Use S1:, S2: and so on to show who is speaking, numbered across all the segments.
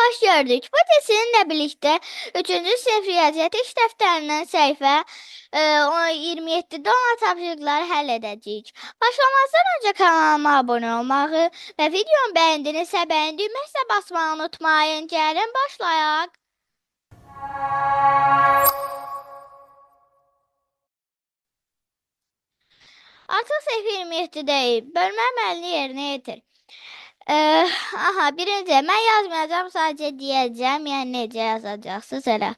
S1: Xoş gördük. Bu da sizinlə birlikdə 3-cü sinif riyaziyyat iş dəftərindən səhifə 27-də olan tapşırıqları həll edəcəyik. Başlamazdan öncə kanalıma abunə olmağı və videomu bəyəndinizsə bəyən düyməsinə basmağı unutmayın. Gəlin başlayaq. Artıq səhifə 27-deyik. Bölmə əməlini yerinə yetir. Birinci, mən yazmayacağım, sadəcə deyəcəm, yəni necə yazacaqsınız elə.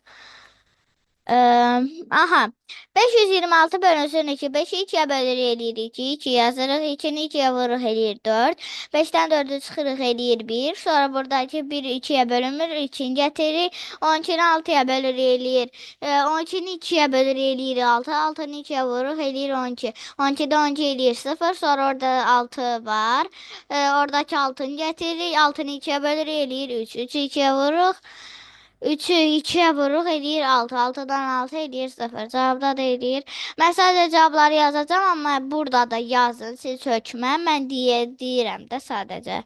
S1: Aha. 526 bölünsün 2. 5'i 2'ye bölür eləyir 2. 2 yazırıq. 2'ni 2'ye vuruq eləyir 4. 5'ten 4'ü çıxırıq eləyir 1. Sonra buradakı 1 2'ye bölünmür. 2'ni getirir. 12'ni 6'ya bölür eləyir. 12'ni 2'ye bölür eləyir 6. 6'nı 2'ye vuruq eləyir 12. 12'de 12 eləyir 0. Sonra orada 6 var. Oradakı 6'nı getirir. 6'nı 2'ye bölür eləyir 3. 3'ü 2'ye vuruq. 3'ü 2'ye vuruq eləyir 6. 6'dan 6 eləyir 0. Cavabda da eləyir. Mən sadəcə cavabları yazacağam, amma burada da yazın. Siz hökmə. Mən deyirəm də sadəcə.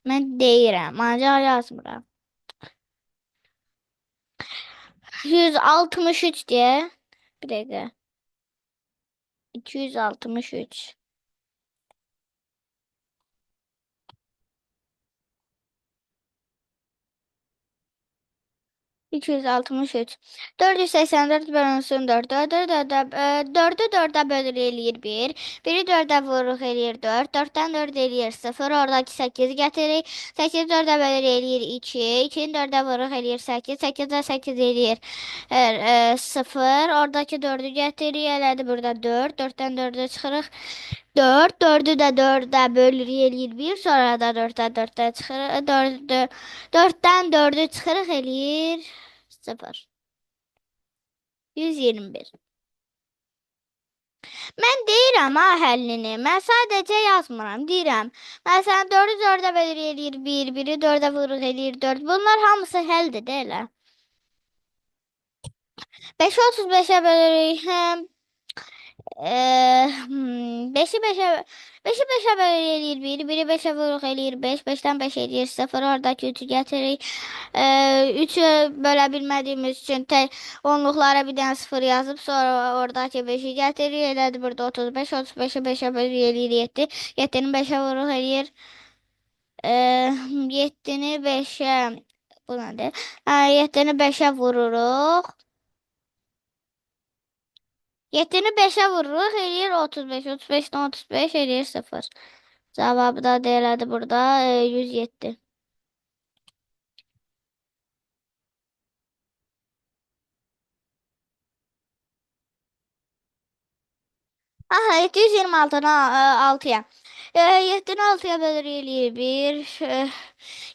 S1: Mən deyirəm, ancaq yazmıram. 163 deyə. Bir dəqiqə. 263. 263. 484 bölünsün 4. 4'ü 4'e bölür eləyir 1. 1'i 4'e vuruq eləyir 4. 4'ten 4 eləyir 0. Oradakı 8 getirik. 8 4'e bölür eləyir 2. 2'ni 4'e vuruq eləyir 8. 8'de 8 eləyir 0. Oradakı 4'ü getirik. Elədi burada 4. 4'ten 4'ü çıxırıq. 4. 4'ü de 4'e bölür eləyir 1. Sonra da 4'e 4'e çıxırıq. 4'ten 4'ü çıxırıq eləyir 0. 121. Mən deyirəm ha həllini. Mən sadəcə yazmıram. Deyirəm. Məsələn 4'ü 4'e bölür eləyir 1. 1'i 4'e vuruq eləyir 4. Bunlar hamısı həldir də elə. 5'i 35'e bölürük. 5'i 5'e bölür eləyir 1. 1'i 5'e vuruq eləyir 5. 5'ten 5 eləyir 0. Oradakı 3'ü getirik. 3'ü bölə bilmədiyimiz üçün onluqlara bir dənə 0 yazıb sonra oradakı 5'i getirik. Elədi burada 35. 35'i 5'e bölür eləyir 7. 7'ni 5'e vuruq eləyir. 7'ni 5'e bu nədir? 7'ni 5'e vururuq. 7'ni 5'e vururuq eləyir 35. 35'den 35 eləyir 0. Cavabı da elədi burada 107. Aha 726'dan 6'ya. 7'ni 6'ya bölür eləyir 1.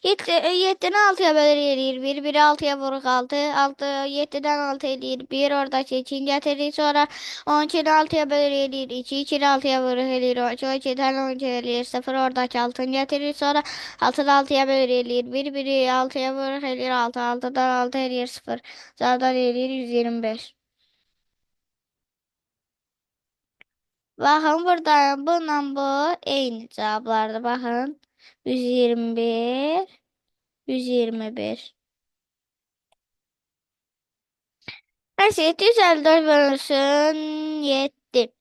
S1: 7'ni 6'ya bölür eləyir 1. 1'i 6'ya vuruq 6. 6 7'den 6 eləyir 1. Oradakı 2'ni getirik. Sonra 12'ni 6'ya bölür eləyir 2. 2'ni 6'ya vuruq eləyir 12. 12'den 12 eləyir 0. Oradakı 6'nı getirik. Sonra 6'da 6'ya bölür eləyir 1. 1'i 6'ya vuruq eləyir 6. 6'dan 6 eləyir 0. Cavabdan eləyir 125. Baxın burada bununla bu eyni cavablardır. Baxın 121, 121. Neyse 754 bölünsün 7.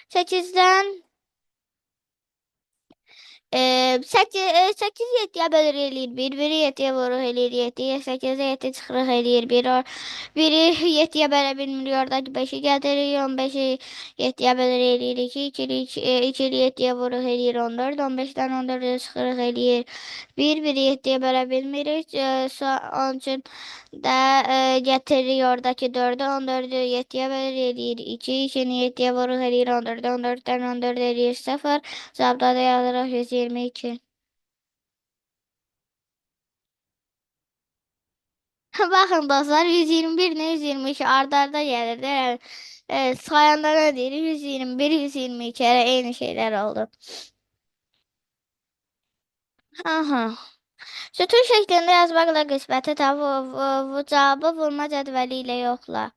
S1: 8'den 8 7'ye bölür eləyir 1. 1'i 7'ye vuruq eləyir 7. 8'e 7 çıxırıq eləyir 1. 1'i 7'ye bölə bilmirik. Oradakı 5'i getirir. 15'i 7'ye bölür eləyir 2. 2'li 7'ye vuruq eləyir 14. 15'den 14'e çıxırıq eləyir 1. 1'i 7'ye bölə bilmirik. Onun üçün də getiririk oradakı 4'ü. 14'ü 7'ye bölür eləyir 2. 2'ni 7'ye vuruq eləyir 14. 14'den 14 eləyir 0. Cavabda da yazırıq 122. Baxın dostlar 121 nə 122 arda-arda gəlir də. Sayanda nə deyir? 121, 122 elə eyni şeylər oldu. Aha. Sütun şəklində yazmaqla qisməti bu cavabı vurma cədvəli ilə yoxla.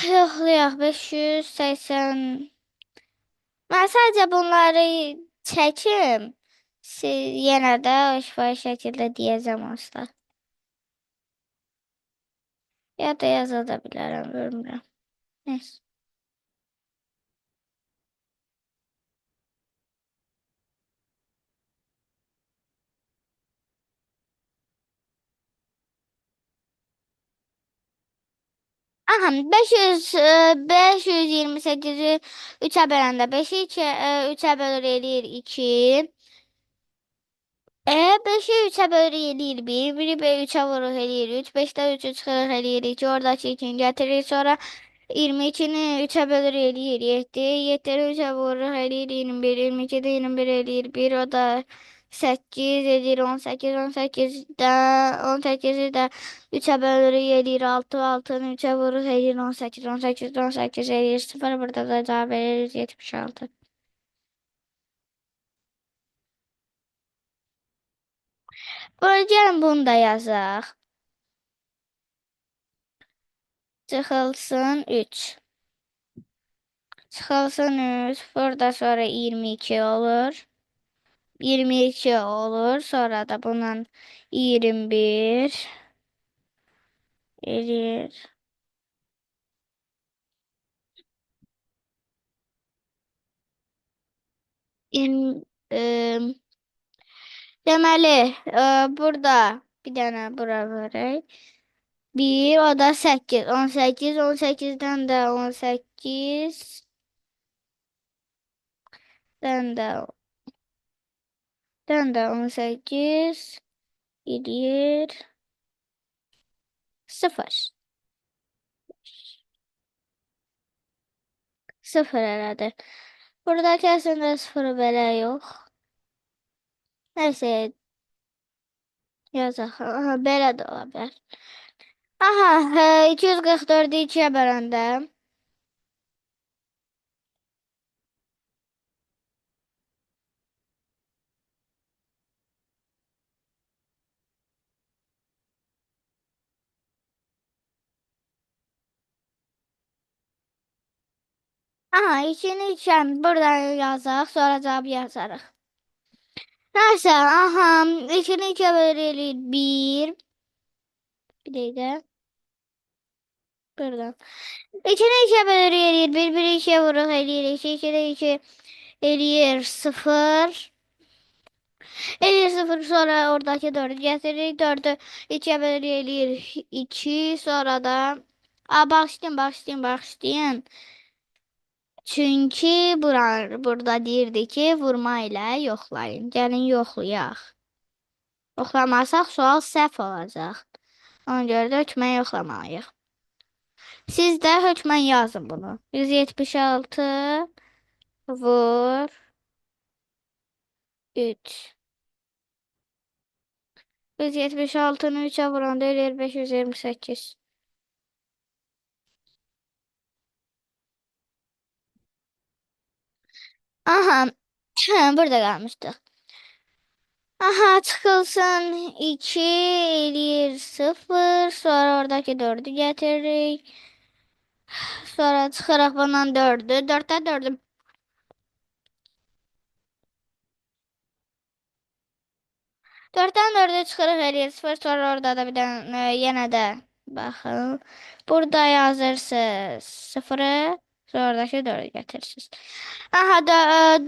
S1: Yoxlayaq 580. Mən sadəcə bunları çəkim. Yenə də şifahi şəkildə deyəcəm asla. Ya da yaza da bilərəm, bilmirəm. Neyse. Aha 528-i 3-ə böləndə 5-i 3-ə bölür eləyir 2. 5-i 3-ə bölür eləyir 1. 1-i 3-ə vurur eləyir 3. 5-də 3-ü çıxırıq eləyir 2. Oradakı 2-ni gətirir. Sonra 22-ni 3-ə bölür eləyir 7. 7-ləri 3-ə vurur eləyir 21. 22-də 21 eləyir 1. O da 8 eləyir 18. 18-i də 3-ə bölür eləyir 6. 6-nı 3-ə vurur eləyir 18. 18-də 18 eləyir 0. Burada da cavab veririz 76. Burada gəlin bunu da yazaq. Çıxılsın 3. Çıxılsın 3. Burada sonra 22 olur. 22 olur. Sonra da bundan 21 eləyir. İn- ım, Deməli, burada bir dənə bura verək. 1, o da 8. 18, 18-dən də 18-dən də 18 eləyir 0. 0 elədi. Buradakı əslində 0 belə yox. Nəysə yazaq. Aha, belə də ola bilər. Aha, 244-ü 2-yə böləndə. Aha, 2-ni 2-yə buradan yazaq, sonra cavabı yazarıq. Nəysə, aha, 2-ni 2-yə bölürük 1. Bir dəqiqə. Buradan. 2-ni 2-yə bölürük 1. 1-i 2-yə vururuq eləyir 2. 2-də 2 eləyir 0. Eləyir 0, sonra oradakı 4-ü gətiririk. 4-ü 2-yə bölürük eləyir 2. Sonra da... Bağışlayın. Çünki burada deyirdi ki, vurma ilə yoxlayın. Gəlin yoxlayaq. Yoxlamasaq sual səhv olacaq. Ona görə də hökmən yoxlamalıyıq. Siz də hökmən yazın bunu. 176 vur 3. 176-nı 3-ə vuranda eləyir 528. Aha, burada qalmışdıq. Aha, çıxılsın 2 eləyir 0. Sonra oradakı 4-ü gətiririk. Sonra çıxırıq bundan 4-ü. 4-də 4-ü 4-dən 4-ü çıxırıq eləyir 0. Sonra orada da bir dənə yenə də baxın. Burada yazırsınız 0-ı. Sonra oradakı 4-ü gətirirsiniz. Aha da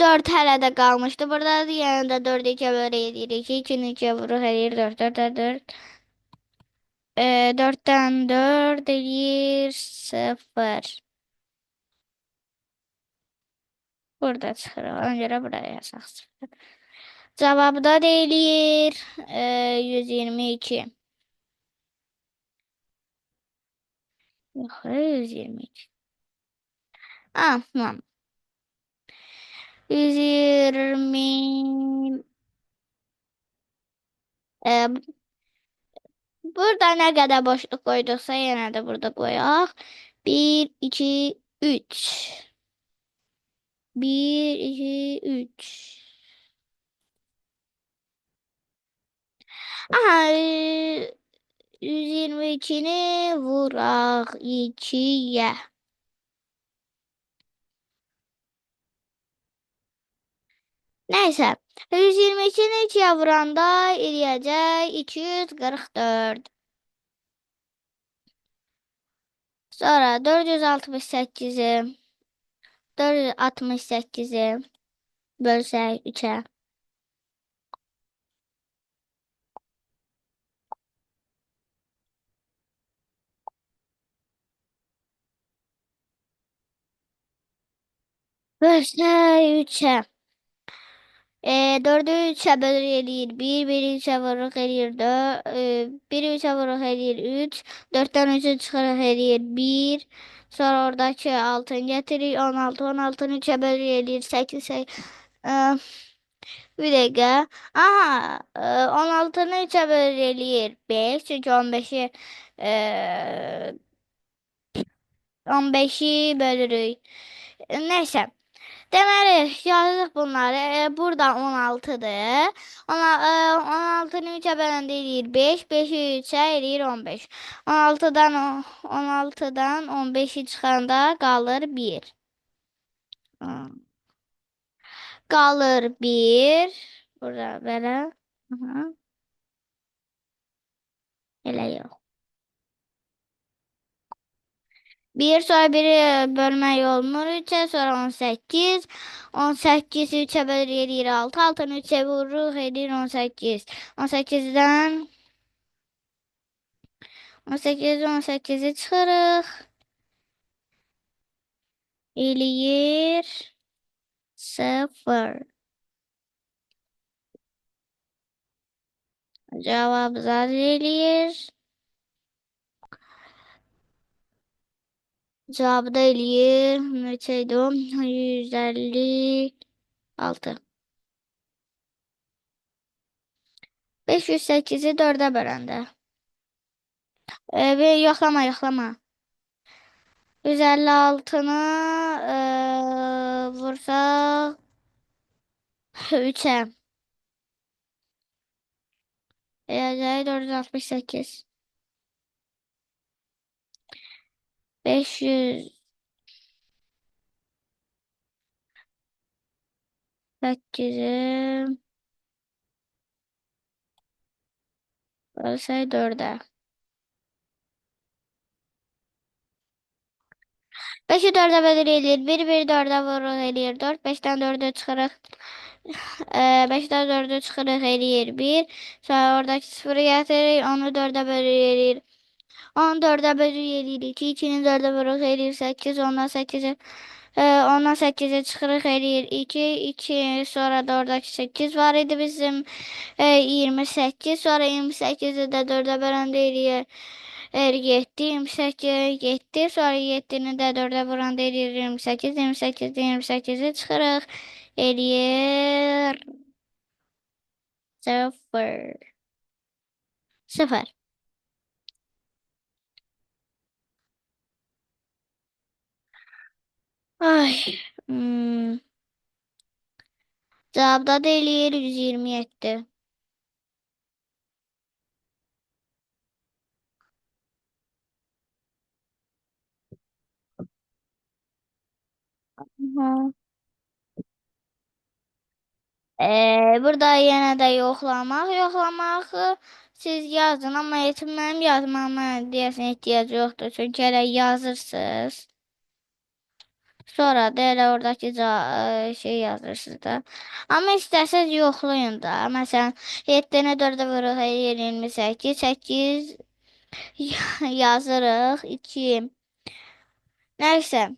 S1: 4 hələ də qalmışdı. Burada da yenə də 4-ü 2-yə bölürük. 2-ni 2-yə vururuq eləyir 4. 4-də 4. 4'ten 4 eləyir 0. Burada çıxırıq. Ona görə buraya yazaq 0. Cavabı da deyilir 122. Yox, 122. Tamam. 120. E, Burada nə qədər boşluq qoyduqsa yenə də burada qoyaq. 1, 2, 3. 1, 2, 3. Aha, 122-ni vuraq 2-yə. Nəysə, 122-ni 2-yə vuranda eləyəcək 244. Sonra 468-i 468-i bölsək 3-ə. Bölsək 3-ə. 4'ü 3'e bölür eləyir 1, 1'i 3'e vururuq eləyir 4, 1'i 3'e vururuq eləyir 3, 4'dən 3'ü çıxırıq eləyir 1, sonra oradakı 6'ını getirik 16, 16'nı 3'e bölür eləyir 8, bir dəqiqə, aha, 16'nı 3'e bölür eləyir 5, çünki 15'i 15'i bölürük. Nəysə. Deməli, yazıq bunları. Burada 16'dır. 16'nı 3'ə böləndə eləyir 5, 5'i 3'ə eləyir 15. 16'dan 15'i çıxanda qalır 1. Qalır 1. Burada belə. Aha, elə yox. 1 sonra 1'i bölmək olmur 3'ə, sonra 18. 18'i 3'ə bölür eləyir 6. 6'nı 3'ə vururuq eləyir 18. 18'dən 18'i çıxırıq. Eləyir 0. Cavab zad eləyir. Cavabı da eləyir. Neçəydi o? 156. 508'i 4'ə böləndə. Yoxlama, yoxlama. 156'nı vursaq 3'ə. Eləyəcək 468. 508'i bölsək 4'ə. 5'i 4'ə bölür eləyir. 1, 1 4'ə vururuq eləyir 4. 5'dən 4'ü çıxırıq. 5'dən 4'ü çıxırıq eləyir 1. Sonra oradakı 0'ı gətiririk. Onu 4'ə bölür eləyir. 10 4'ə bölür eləyir 2. 2'ni 4'ə vururuq eləyir 8. Ondan 8'e çıxırıq eləyir 2. 2 sonra da oradakı 8 var idi bizim. 28. Sonra 28'i də 4'ə böləndə eləyir. 7, 28, 7. Sonra 7'ni də 4'ə vuranda eləyir 28. 28'də 28'i çıxırıq. Eləyir 0. 0. Ay. Cavabda da eləyir 127. Hı. Burada yenə də yoxlamaq siz yazın, amma yetim mənim yazmama deyəsən ehtiyac yoxdur. Çünki elə yazırsınız. Sonra da elə oradakı şey yazırsınız da. Amma istəsəz yoxlayın da. Məsələn, 7-ni 4-ə vururuq, 28, 8 yazırıq, 2. Nəysə,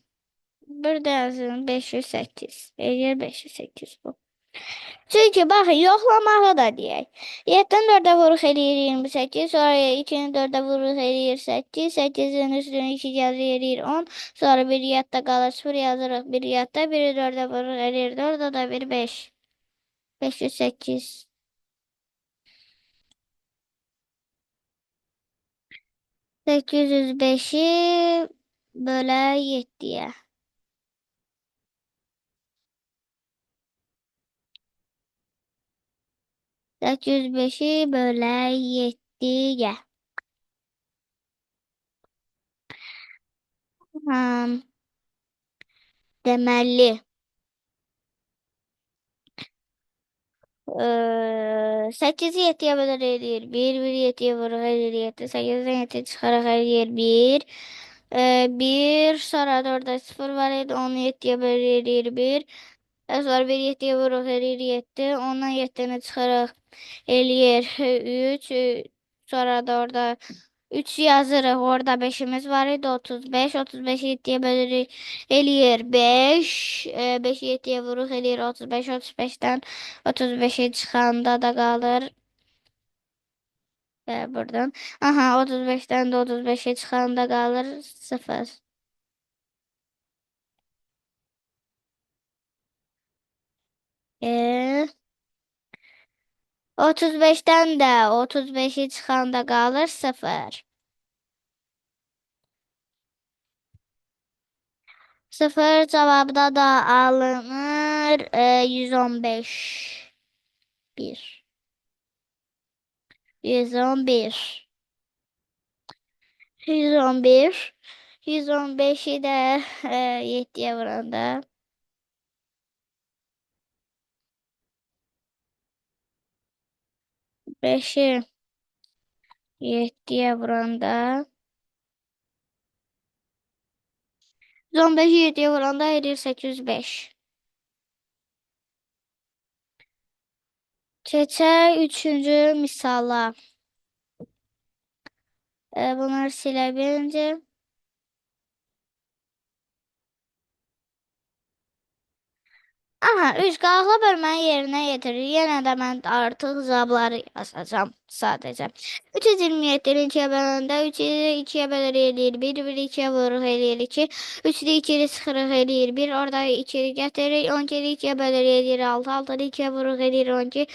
S1: burada yazın 508. Eləyir 508 bu. Çünki baxın, yoxlamağı da deyək. 7-dən 4-ə vuruq eləyir 28, sonra 2-ni 4-ə vuruq eləyir 8, 8-in üstünə 2 gəlir eləyir 10, sonra 1 yadda qalır 0 yazırıq 1 yadda, 1-i 4-ə vuruq eləyir 4, o da 1, 5. 508. 805'i bölə 7'yə. 805'i bölə 7'yə. Deməli 8'i 7'ye bölür eləyir 1, 1 7'ye vurur eləyir 7, 8'den 7 çıxaraq eləyir 1. 1, sonra da orada 0 var idi, onu 7'ye bölür eləyir 1. Sonra 1 7'ye vurur eləyir 7, ondan 7'ni çıxaraq eləyir 3. Sonra da orada 3 yazırıq, orada 5'imiz var idi 35, 35 7'ye bölür eləyir 5. 5 7'ye vurur eləyir 35, 35'ten 35'e çıxanda da qalır. Buradan. Aha 35'ten de 35'e çıxanda qalır 0. 35'ten de 35'e çıxanda qalır 0. 0 cavabda da alınır 115. 1. 111. 111. 115'i de 7'ye vuranda. 5'i 7'ye vuranda. 115'i 7'ye vuranda edir 805. Keçək üçüncü misala. Bunları silə bilince. Aha, 3 qalğı bölməni yerinə yetirir. Yenə də mən artıq cavabları yazacağım sadəcə. 327-ni 2-yə böləndə 3-ü 2-yə bölür eləyir 1, 1 2-yə vurur eləyir 2, 3-ü 2-ni çıxırıq eləyir 1, orada 2-ni gətiririk, 12-ni 2-yə bölür eləyir 6, 6-nı 2-yə vurur eləyir 12,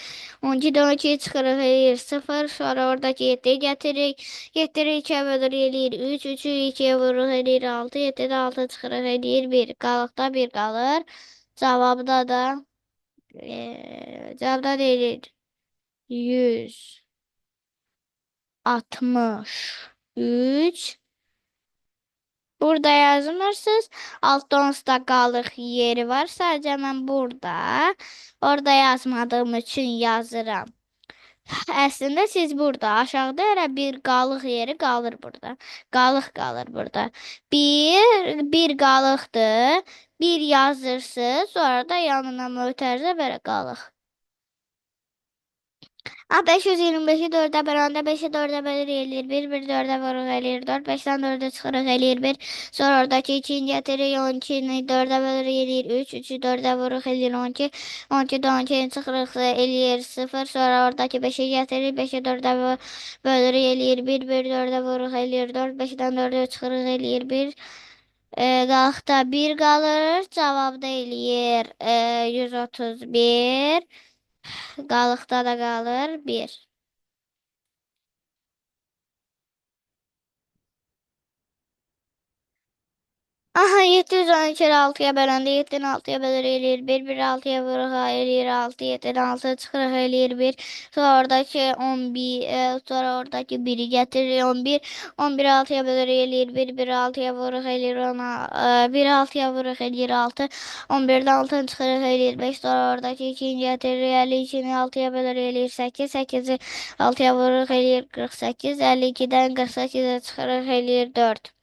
S1: 12-də 12-yi çıxırıq eləyir 0, sonra oradakı 7-yi gətiririk, 7-ni 2-yə bölür eləyir 3, 3-ü 2-yə vurur eləyir 6, 7-də 6 çıxırıq eləyir 1, qalıqda 1 qalır. Cevapta değil 163. Burada yazmırsınız. Altta onsuz qalıq yeri var. Sadəcə mən burada. Orada yazmadığım üçün yazıram. Əslində siz burada aşağıda elə bir qalıq yeri qalır burada. Qalıq qalır burada. Bir qalıqdır. Bir yazırsınız, sonra da yanına mötərizə belə qalıq. 525'i 4'e bölündə 5'i 4'e bölür eləyir 1, 1 4'e vurur eləyir 4, 5'ten 4'e çıxırıq eləyir 1. Sonra oradakı 2'ni gətirir 12'ni 4'e bölür eləyir 3, 3'ü 4'e vurur eləyir 12, 12'də 12'ni çıxırıq eləyir 0. Sonra oradakı 5'i gətirir 5'i 4'e bölür eləyir 1, 1 4'e vurur eləyir 4, 5'den 4'e çıxırıq eləyir 1. Qalıqda 1 qalır, cavabda eləyir 131. Qalıqda da qalır 1. Aha 712'yi 6'ya böləndə 7'ni 6'ya bölür eləyir 1, 1 6'ya vurur eləyir 6, 7'ni 6 çıxırıq eləyir 1. Sonra oradakı 11, sonra oradakı 1'i gətirir 11, 11 6'ya bölür eləyir 1, 1 6'ya vurur eləyir 1 6'ya vurur eləyir 6, 11'dən 6'ını çıxırıq eləyir 5. Sonra oradakı 2'ni gətirir 52'ni 6'ya bölür eləyir 8, 8'i 6'ya vurur eləyir 48, 52'dən 48'e çıxırıq eləyir 4.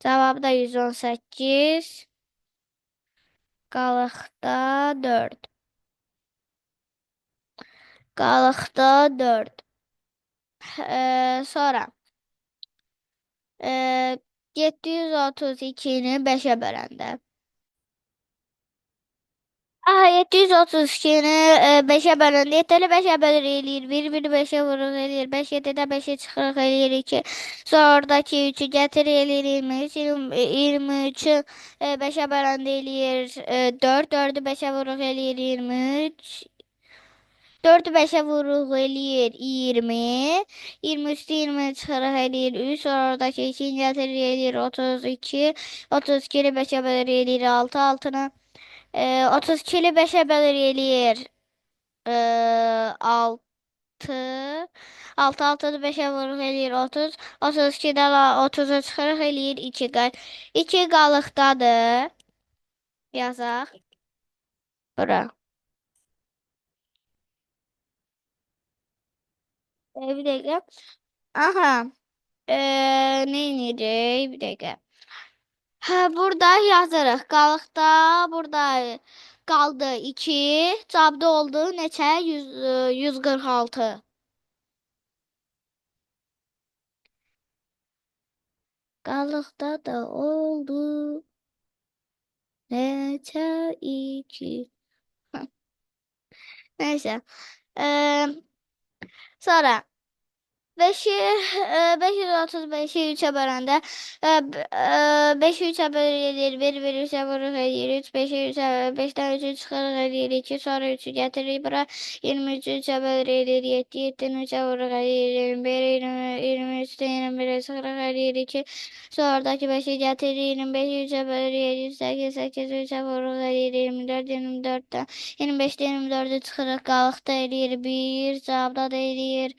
S1: Cavabı da 118. Qalıqda 4. Qalıqda 4. Sonra 732'ni 5'e böləndə. Aha 732'ni 5'e bölündü. 7'li 5'e bölür eləyir. 1, 1 5'e vurur eləyir. 5, 7'də 5'e çıxırıq eləyir 2. Sonra oradakı 3'ü gətir eləyir 23. 23'ü 5'e böləndə eləyir 4. 4'ü 5'e vurur eləyir 23. 4'ü 5'e vurur eləyir 20. 23'ü 20 çıxırıq eləyir 3. Sonra oradakı 2'ni gətir eləyir 32. 32'ni 5'e bölür eləyir 6. 6'nı 32'li 5'e bölür eləyir 6. 6 6'ını 5'e vurur eləyir 30. 32'də 30'a çıxırıq eləyir 2. 2 qalıqdadır. Yazaq. Bura. Bir dakika. Aha. Neyinecek? Bir dakika. Ha, burada yazarıq. Qalıqda burada qaldı 2. Cavabda oldu neçə? 100, 146. Qalıqda da oldu neçə 2. Neyse. Ee, Sonra 5'i 535'i 3'e böləndə 5'i 3'e bölür 1, 1 3'e vurur edir 3, 5'i 3'e 5'dən 3'ü çıxırıq edir 2, sonra 3'ü gətirir bura 23'ü 3'e bölür edir 7, 7'dən 3'e vurur edir 21, 23'dən 21'e çıxırıq edir 2, sonradakı 5'i gətirir 25'i 3'e bölür 7, 8, 8'i 3'e vurur edir 24, 24'dən 25'də 24'ü çıxırıq qalıqda edir 1, cavabda da edir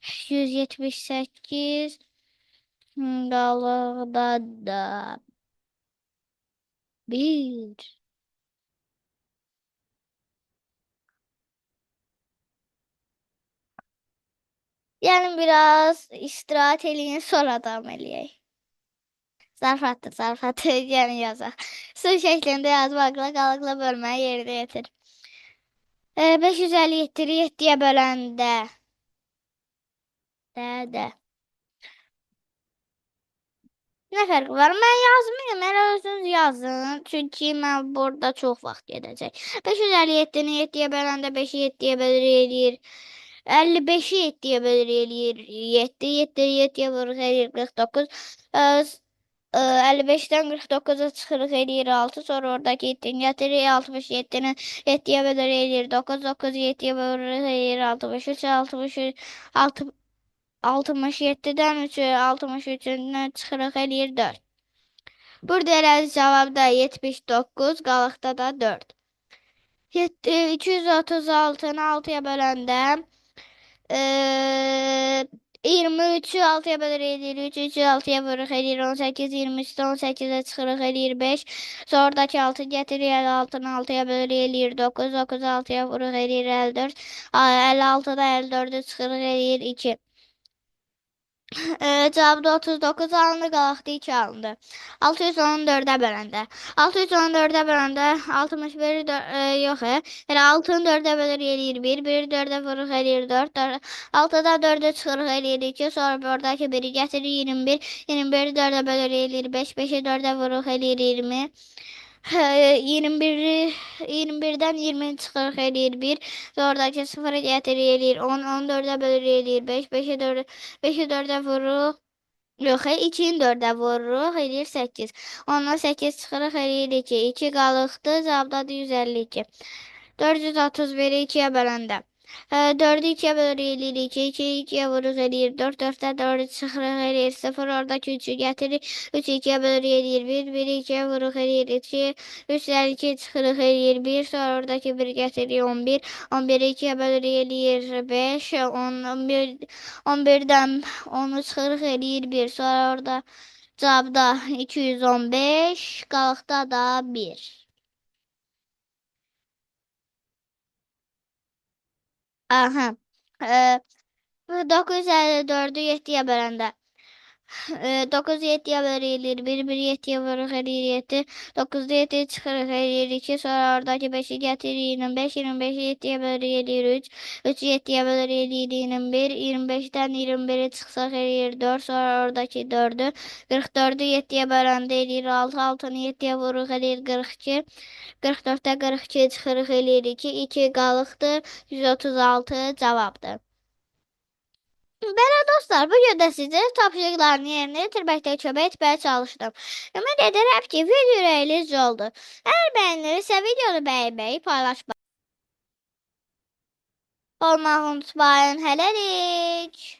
S1: 178. Dalgada da bir. Yani biraz istirahat eləyin sonra davam eləyək. Zarafatdır, zarafatı yəni yazaq. Su şəklində yazmaqla qalıqla bölməyi yerinə yetir. 557-ni 7-yə böləndə də. Nə fərqi var? Mən yazmayım, elə özünüz yazın. Çünki mən burada çox vaxt gedəcək. 557-ni 7-yə böləndə 5-i 7-yə bölür eləyir. 55-i 7-yə bölür eləyir. 7, 7, 7-yə vurur eləyir 49. 55'ten 49'a çıxırıq eləyir 6. Sonra oradakı 7'ni gətirir 67'ni 7-yə bölür eləyir 9. 9 7-yə vurur eləyir 63. 63 67'den 3'ü 63'ündən çıxırıq eləyir 4. Burada elədi cavabda 79, qalıqda da 4. 236'nı 6'ya böləndə 23'ü 6'ya bölür edir 3, 3'ü 6'ya vurur edir 18, 23'də 18'e çıxırıq edir 5. Sonradakı 6 gətirir 56'nı 6'ya bölür edir 9, 9 6'ya vurur edir 54. 56'da 54'ü çıxırıq edir 2. Cavabda 39 alındı, qalıqda 2 alındı. 614'ə böləndə. 614'ə böləndə 61 yox, elə 6'ın 4'ə bölür eləyir 1, 1 4'ə vuruq eləyir 4, 6'da 4'ü çıxırıq eləyir 2, sonra buradakı 1'i gətirir 21, 21'i 4'ə bölür eləyir 5, 5'i 4'ə vuruq eləyir 20. 21'i 21'den 20 çıxırıq eləyir 1. Sonradakı 0'ı gətirir eləyir 10, 14'ə bölür eləyir 5, 5'i 4'ə 5'i 4'ə vururuq. Yox, 2'ni 4'ə vururuq eləyir 8. Ondan 8 çıxırıq eləyir 2. 2 qalıqdır, cavabdadır 152. 431'i 2'yə böləndə. 4'ü 2'ye bölür eləyir 2, 2'yi 2'ye vurur eləyir 4, 4'də 4'ü çıxırıq eləyir 0, oradakı 3'ü gətirir 3'ü 2'ye bölür eləyir 1, 1'i 2'ye vuruq eləyir 2, 3'dən 2 çıxırıq eləyir 1, sonra oradakı 1 gətirir 11, 11'i 2'ye bölür eləyir 5, 11'dən 10'u çıxırıq eləyir 1, sonra orada cavabda 215, qalıqda da 1. Aha. 954'ü 7'ye böləndə. 9 7'ye bölür 1, 1 7'ye vurur eləyir 7. 9'da 7 çıxırıq eləyir 2. Sonra oradakı 5'i gətirir 25. 25'i 7'ye bölür eləyir 3. 3'ü 7'ye bölür eləyir 21. 25'dən 21'i çıxsaq eləyir 4. Sonra oradakı 4'ü 44'ü 7'ye böləndə eləyir 6. 6'nı 7'ye vuruq eləyir 42. 44'də 42 çıxırıq eləyir 2. 2 qalıqdır. 136 cavabdır. Belə dostlar, bu gün də sizə tapşırıqlarını yerinə yetirməkdə kömək etməyə çalışdım. Ümid edirəm ki, video ürəyiniz oldu. Əgər bəyənilirsə, videonu bəyənməyi, paylaşmayı olmağı unutmayın. Hələlik.